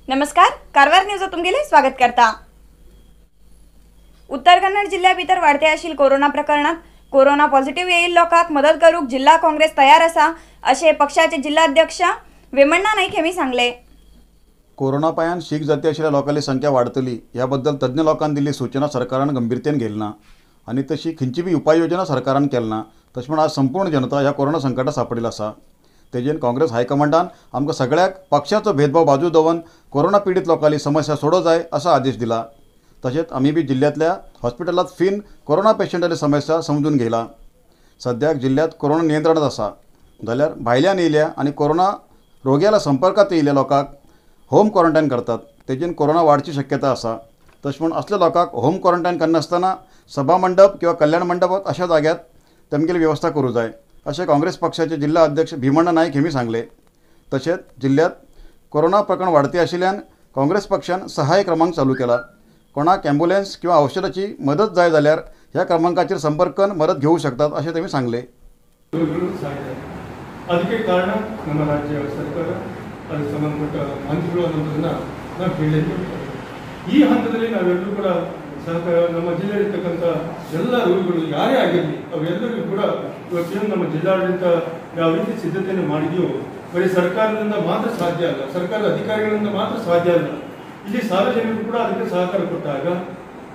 नमस्कार, कारवार न्यूज तुमगेले स्वागत करता। उत्तर कन्नड जिल्ह्या भितर वाढते आशिल कोरोना प्रकरणात कोरोना पॉझिटिव्ह येईल लोकांक मदत करूक जिल्हा काँग्रेस तयार असा असे पक्षाचे जिल्हाध्यक्ष वेमण्णा नाईक हेमी सांगले। कोरोना पायान शीख जाती आशिल्ल्या लोकांची संख्या वाढतली याबद्दल तज्ञ लोकांनी दिल्ली सूचना सरकारान गंभीरतेन घेलना आणि तशी खंयची बी उपाययोजना सरकारान केलना। तशें म्हण आज संपूर्ण जनता ह्या कोरोना संकटात सापडिल्ली आसा। तेजेन काँग्रेस हायकमांडान आमकां सगळ्याक पक्षाचो भेदभाव बाजू दवरून कोरोना पीडित लोकांची समस्या सोडो जाय असा आदेश दिला। तशेंच आमी बी जिल्ह्यातल्या हॉस्पिटलात फीन कोरोना पेशंटांची समस्या समजून घेयला। सद्याक जिल्ह्यात कोरोना नियंत्रणात आसा, जाल्यार भायल्यान येयल्या आणि कोरोना रोग्याला संपर्कात येयल्या लोकांक होम क्वारंटायन करतात, तेजेन कोरोना वाडची शक्यता आसा। तशें म्हण असल्या लोकांक होम क्वारंटायन करनासतना सभा मंडप किंवा कल्याण मंडपात अशा जाग्यात तेमगेली व्यवस्था करूं जाय अशें काँग्रेस पक्षाचे जिल्हा अध्यक्ष भीमण्णा नाईक हेमी सांगले। तशेंच जिल्ह्यात कोरोना प्रकरण वाढते आशिल्ल्यान काँग्रेस पक्षान सहाय्य क्रमांक चालू केला। कोणाक ॲम्ब्युलन्स किंवा औषधाची मदत जाय जाल्यार ह्या क्रमांकाचेर संपर्क करून मदत घेवू शकतात अशें तेमी सांगले। ಅದಕ್ಕೆ ಕಾರಣ ನಮ್ಮ ರಾಜ್ಯ ಸರ್ಕಾರ ಅದಕ್ಕೆ ಸಂಬಂಧಪಟ್ಟ ಮಂತ್ರಿಗಳು ಅನ್ನೋದನ್ನ ನಾವು ಕೇಳಿದ್ದೇವೆ। ಈ ಹಂತದಲ್ಲಿ ನಾವೆಲ್ಲರೂ ಕೂಡ ಸಹಕಾರ ನಮ್ಮ ಜಿಲ್ಲೆಯಲ್ಲಿರ್ತಕ್ಕಂಥ ಎಲ್ಲ ರೋಗಿಗಳು ಯಾರೇ ಆಗಿರಲಿ ಅವೆಲ್ಲರಿಗೂ ಕೂಡ ಇವತ್ತೇನು ನಮ್ಮ ಜಿಲ್ಲಾಡಳಿತ ಯಾವ ರೀತಿ ಸಿದ್ಧತೆಯನ್ನು ಮಾಡಿದೆಯೋ ಬರೀ ಸರ್ಕಾರದಿಂದ ಮಾತ್ರ ಸಾಧ್ಯ ಅಲ್ಲ, ಸರ್ಕಾರದ ಅಧಿಕಾರಿಗಳಿಂದ ಮಾತ್ರ ಸಾಧ್ಯ ಅಲ್ಲ, ಇಲ್ಲಿ ಸಾರ್ವಜನಿಕರು ಕೂಡ ಅದಕ್ಕೆ ಸಹಕಾರ ಕೊಟ್ಟಾಗ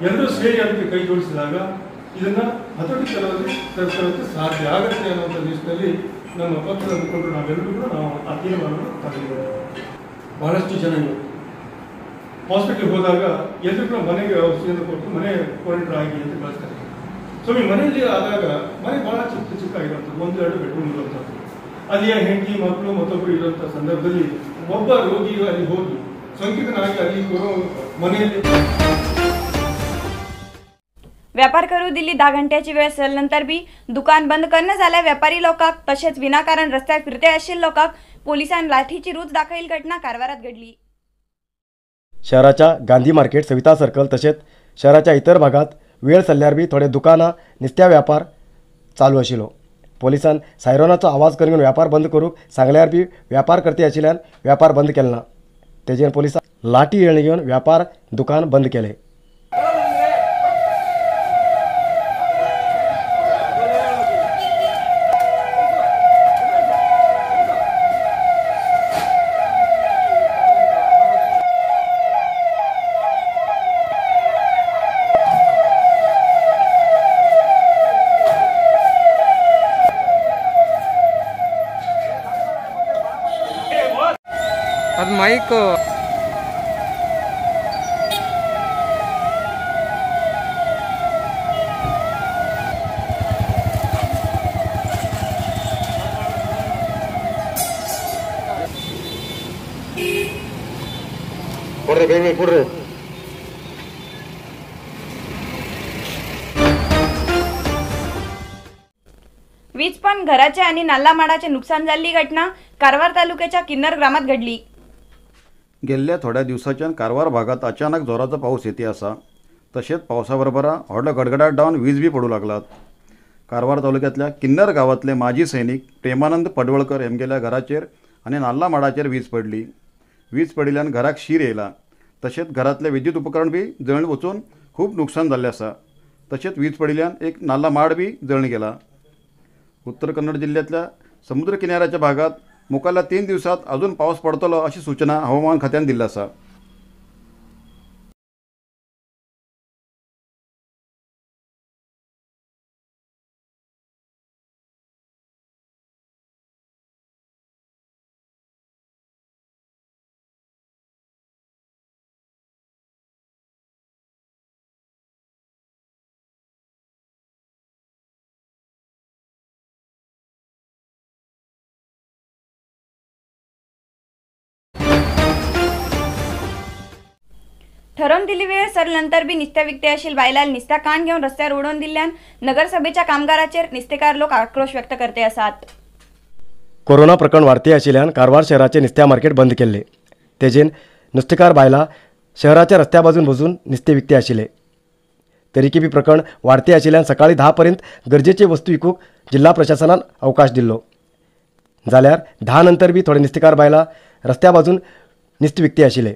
ಎಲ್ಲರೂ ಸೇರಿ ಅದಕ್ಕೆ ಕೈ ಜೋಡಿಸಿದಾಗ ಇದನ್ನ ಹತೋಟಿ ತರೋದಕ್ಕೆ ಸಾಧ್ಯ ಆಗುತ್ತೆ ಅನ್ನುವಂಥ ನಿಟ್ಟಿನಲ್ಲಿ ನಮ್ಮ ಪಕ್ಷದ ಮುಖಂಡರು ನಾವೆಲ್ಲರೂ ಕೂಡ ನಾವು ಆ ತೀರ್ಮಾನವನ್ನು ತಗೊಂಡಿದ್ದೇವೆ। ಬಹಳಷ್ಟು ಜನ ಹಾಸ್ಪಿಟಲ್ಗೆ ಹೋದಾಗ ಎಲ್ಲರೂ ಕೂಡ ಮನೆಗೆ ಔಷಧಿಯನ್ನು ಕೊಟ್ಟು ಮನೆ ಕ್ವಾರಂಟೈನ್ ಆಗಿ ಅಂತ ಕಳಿಸ್ತಾರೆ। ಸೊ ಈ ಮನೆಯಲ್ಲಿ ಆದಾಗ ಮನೆ ಬಹಳ ಚಿಕ್ಕ ಆಗಿರುವಂಥದ್ದು, 1-2 ಬೆಡ್ರೂಮ್ ಇರುವಂಥದ್ದು, ಅಲ್ಲಿ ಹೆಂಡತಿ ಮಕ್ಕಳು ಮತ್ತೊಬ್ಬರು ಇರುವಂಥ ಸಂದರ್ಭದಲ್ಲಿ ಒಬ್ಬ ರೋಗಿ ಅಲ್ಲಿ ಹೋಗಿ ಸೋಂಕಿತನಾಗಿ ಅಲ್ಲಿ ಮನೆಯಲ್ಲಿ व्यापार करू दिल्ली 10 घंट्याची वेळ असल्यानंतर बी दुकान बंद करणं झाल्या व्यापारी लोकांक तसेच विनाकारण रस्त्यावर फिरते असलेल्या लोकांक पोलिसांनी लाठीची रूच दाखल घटना कारवारात घडली। शहराच्या गांधी मार्केट, सविता सर्कल तसेच शहराच्या इतर भागात वेळ सल्ल्यार बी थोडे दुकानां नुस्त्या व्यापार चालू आशिल्लो। पोलिसान सायरनाचो आवाज करून व्यापार बंद करूक सांगल्यार बी व्यापार करते आशिल्ल्यान व्यापार बंद केलो ना। तेजेर पोलिसान लाठी येळणी घेवन व्यापार दुकान बंद केले। ಅದು ಮೈಕ್ ಕೊಡ್ರಿ वीज पण घराचे आणि नाला माडाचे नुकसान झालेली घटना कारवार तालुक्याच्या किन्नर ग्रामात घडली। गेल्ल्या थोड्या दिवसांच्यान कारवार भागात अचानक जोराचो पाऊस येते आसा। तशेंच पावसा व्हडलो गडगडाट जावन वीज बी पडू लागलात। कारवार तालुक्यातल्या किन्नर गावातले माजी सैनिक प्रेमानंद पडवळकर हेमगेल्या घराचेर आणि नाल्ला माडाचेर वीज पडली। वीज पडिल्ल्यान घराक शीर येयला। तशेंच घरातले विद्युत उपकरण बी जळून वचून खूब नुकसान जाल्लें आसा। तशेंच वीज पडिल्ल्यान एक नाल्ला माड बी जळून गेला। उत्तर कन्नड जिल्ह्यातल्या समुद्र किनाऱ्याच्या भागात मुखाल्ल्या 3 दिवसात अजून पाऊस पडतलो अशी सूचना हवामान खात्यान दिली आसा। ठरवून दिली वेळ सरल्यानंतर बी निस्त्या विकते आशिल बायलाल निस्त्या कान घेऊन रस्त्यावर उडवून दिल्यान नगरसभेच्या कामगाराचेर निस्तेकार लोक आक्रोश व्यक्त करते आसात। कोरोना प्रकरण वाढते आशिल्ल्यान कारवार शहराचे नुस्त्या मार्केट बंद केले। तेजेन नुस्तेकार बायला शहराच्या रस्त्या बाजून बसून नुस्तें विकते आशिल्ले। तरीकी बी प्रकरण वाढते आशिल्ल्यान सकाळी 10 पर्यंत गरजेची वस्तू विकूक जिल्हा प्रशासनान अवकाश दिल्लो। जाल्यार 10 नंतर बी थोडे नुस्तेकार बायला रस्त्या बाजून नुस्तें विकते आशिल्ले।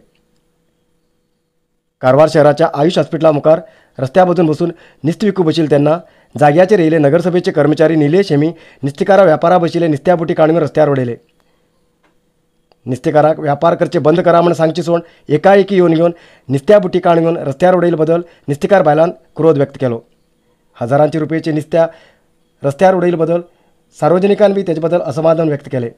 कारवार शहराच्या आयुष हॉस्पिटला मुखार रस्त्यामधून बसून निस्त विकू बशील त्यांना जाग्याचेर येयले नगरसभेचे कर्मचारी निलेश हेमी निस्तेकारा व्यापारा बशिले निस्त्या बुटी काडून रस्त्यार उडयले. निस्तेकाराक व्यापार करचे बंद करा म्हणून सांगचे सोड एकाएकी येवन निस्त्या बुटी काडून रस्त्यार उडयले बदल निस्तेकार बायलान क्रोध व्यक्त केलो. हजारांची रुपयेचे निस्त्या रस्त्यार उडयले बदल सार्वजनिकान बी तेजे बदल असमाधान व्यक्त केले.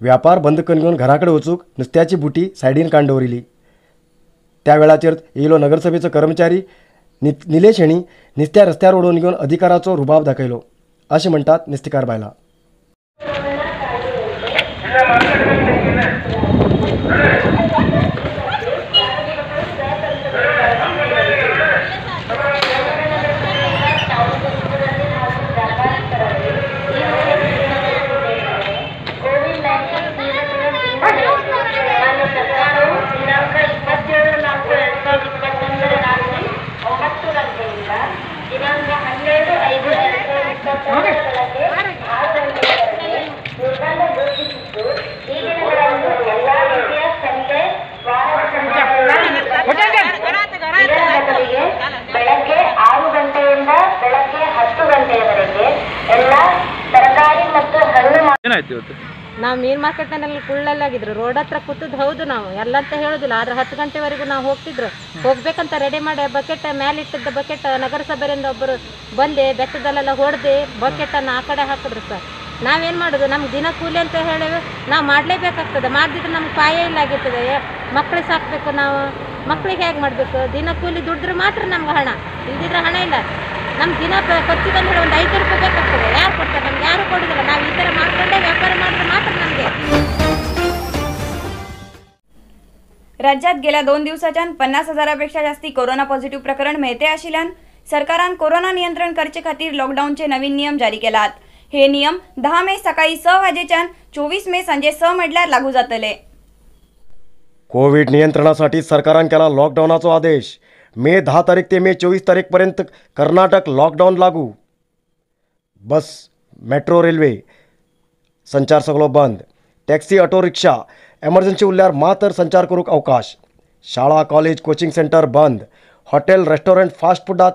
व्यापार बंद करून घराकडे वचूक नुस्त्याची बुटी सायडीन काडून दवरिली. त्या वेळाचेर येयलो नगरसभेचो कर्मचारी निलेश हेणी निस्त्या रस्त्यार उडोवन घेवन अधिकाराचो रुबाब दाखयलो अशें म्हणटात निस्तेकार बायलां. ಬೆಳಗ್ಗೆ 6 ಗಂಟೆಯಿಂದ ಬೆಳಗ್ಗೆ 10 ಗಂಟೆಯವರೆಗೆ ಎಲ್ಲ ತರಕಾರಿ ಮತ್ತು ಹಣ್ಣು ಏನಾಯ್ತು ಇವತ್ತು? ನಾವು ಮೀನು ಮಾರ್ಕೆಟ್ನಲ್ಲಿ ಕುಳ್ಳಲ್ಲಾಗಿದ್ರು ರೋಡ್ ಹತ್ರ ಕೂತದ್ದು ಹೌದು. ನಾವು ಎಲ್ಲ ಅಂತ ಹೇಳೋದಿಲ್ಲ, ಆದರೆ 10 ಗಂಟೆವರೆಗೂ ನಾವು ಹೋಗ್ತಿದ್ರು. ಹೋಗ್ಬೇಕಂತ ರೆಡಿ ಮಾಡಿ ಬಕೆಟ್ ಮೇಲಿಟ್ಟಿದ್ದ ಬಕೆಟ್ ನಗರಸಭೆಯಿಂದ ಒಬ್ಬರು ಬಂದೆ ಬೆಟ್ಟದಲ್ಲೆಲ್ಲ ಹೊಡೆದು ಬಕೆಟನ್ನು ಆ ಕಡೆ ಹಾಕಿದ್ರು ಸರ್. ನಾವೇನು ಮಾಡೋದು? ನಮ್ಗೆ ದಿನ ಕೂಲಿ ಅಂತ ಹೇಳಿ ನಾವು ಮಾಡಲೇಬೇಕಾಗ್ತದೆ. ಮಾಡದಿದ್ರೆ ನಮ್ಗೆ ಪಾಯ ಇಲ್ಲ ಆಗಿರ್ತದೆ. ಮಕ್ಕಳಿಗೆ ಸಾಕಬೇಕು, ನಾವು ಮಕ್ಕಳಿಗೆ ಹೇಗೆ ಮಾಡಬೇಕು? ದಿನ ಕೂಲಿ ದುಡಿದ್ರೆ ಮಾತ್ರ ನಮ್ಗೆ ಹಣ, ಇಲ್ದಿದ್ರೆ ಹಣ ಇಲ್ಲ. ನಮ್ಮ ದಿನ ಖರ್ಚಿಗೆ ಅಂತ ಹೇಳಿ ಒಂದು 5 ರೂಪಾಯಿ ಬೇಕಾಗ್ತದೆ. ಯಾರು ಕೊಡ್ತಾರೆ? ನಮ್ಗೆ ಯಾರು ಕೊಡೋದಿಲ್ಲ. ನಾವು ಈ ಥರ ಮಾಡ್ಕೊಂಡೇ ವ್ಯಾಪಾರ ಮಾಡಿದ್ರೆ ಮಾತ್ರ ನಮಗೆ. राज्यात गेल्या 2 दिवसाच्यान 50,000पेक्षा जास्ती कोरोना पॉझिटिव्ह प्रकरण मिळते आशिल्ल्यान सरकारान कोरोना नियंत्रण करचे खातीर लॉकडाऊनचे नवीन नियम जारी केलात. हे नियम 10 मे सकाळी 6 वाजेच्यान 24 मे सांजे 6 म्हटल्यार लागू जातले. कोविड नियंत्रणासाठी सरकारान केला लॉकडाऊनाचो आदेश. मे 10 तारीख ते मे 24 तारीखपर्यंत कर्नाटक लॉकडाऊन लागू. बस, मेट्रो, रेल्वे संचार सगळो बंद. टॅक्सी, ऑटो रिक्षा एमर्जन्सी उरल्यार मात्र संचार करूंक अवकाश. शाळा, कॉलेज, कोचिंग सेंटर बंद. हॉटेल, रेस्टॉरंट, फास्ट फूडात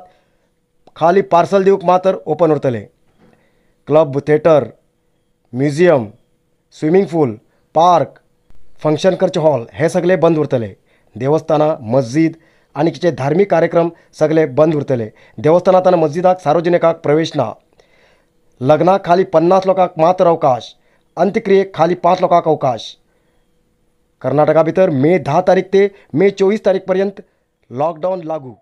खाली पार्सल दिवूंक मात्र ओपन उरतले. क्लब, थिएटर, म्युझियम, स्विमींग पूल, पार्क, फंक्शन करचे हॉल हे सगळे बंद उरतले. देवस्थानां, मस्जिद आनी कितें धार्मीक कार्यक्रम सगळे बंद उरतले. देवस्थानांत आनी मस्जिदाक सार्वजनिकाक प्रवेश ना. लग्नाक खाली 50 लोकांक मात्र अवकाश. अंत्यक्रियेक खाली 5 लोकांक अवकाश. कर्नाटका भितर मे 10 तारीख ते मे 24 तारीखपर्यंत लॉकडाऊन लागू.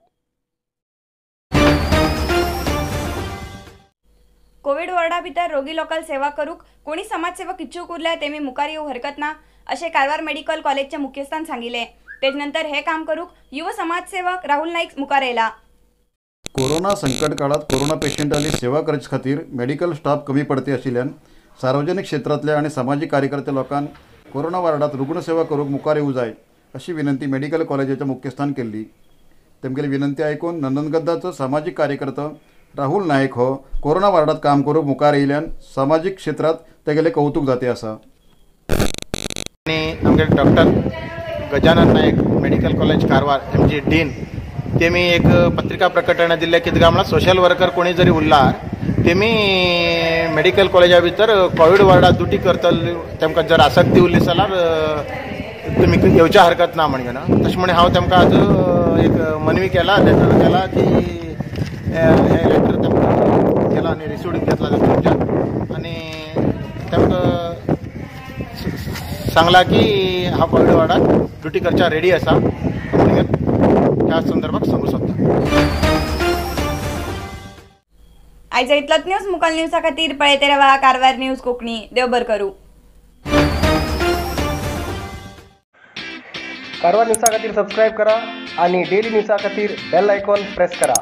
कोविड वॉर्डा भितर रोगी लोकांक सेवा करूक कोणी समाजसेवक इच्छुक उरल्या तेमी मुखार येवंक हरकत ना अशें कारवार मेडिकल कॉलेजच्या मुखेस्तान सांगिल्लें. तेज नंतर हे काम करूक युव समाजसेवक राहुल नाईक मुखार येयला. कोरोना संकट काळात कोरोना पेशंटांनी सेवा करचे खातीर मेडिकल स्टाफ कमी पडते आशिल्ल्यान सार्वजनिक क्षेत्रातल्या आनी सामाजीक कार्यकर्ते लोकांक कोरोना वार्डात रुग्णसेवा करूक मुखार येवं जाय अशी विनंती मेडिकल कॉलेजाच्या मुखेस्तान केल्ली. तेमगेली विनंती आयकून नंदनगद्दाचो सामाजीक कार्यकर्तो राहुल नायक हो कोरोना वार्डात काम करूक मुखार येयल्यान सामाजीक क्षेत्रात तेगेले कौतुक जाते आसा. आणि आमगे doctor Gajanan Nayak medical college Karwar एमजी डीन तेमी एक पत्रिका प्रकटण दिल्ले कितें काय म्हणल्यार सोशल वर्कर कोणी जरी उरला तेमी मेडिकल कॉलेजा भितर कोविड वार्डात ड्युटी करतले तेमकां जर आसक्ती उरली जाल्यार तुमी येवच्या हरकत ना म्हणून तशें म्हण हांव तेमकां आज एक मनवी केला लेटर केला की हे लेटर तेमकां केला आनी रिसिव्ड घेतला तुमच्या आनी तेमकां सांगला की हांव कोविड वार्डात ड्युटी करच्या रेडी आसा ह्या संदर्भात सांगू शकता. आयज इतलोच न्यूज. मुखाल न्यूजा खातीर पळयते रावा कारवार न्यूज कोंकणी. देव बरें करूं. कारवार न्यूजा खातीर सबस्क्राईब करा आणि डेली न्यूजा खातीर बेल आयकॉन प्रेस करा.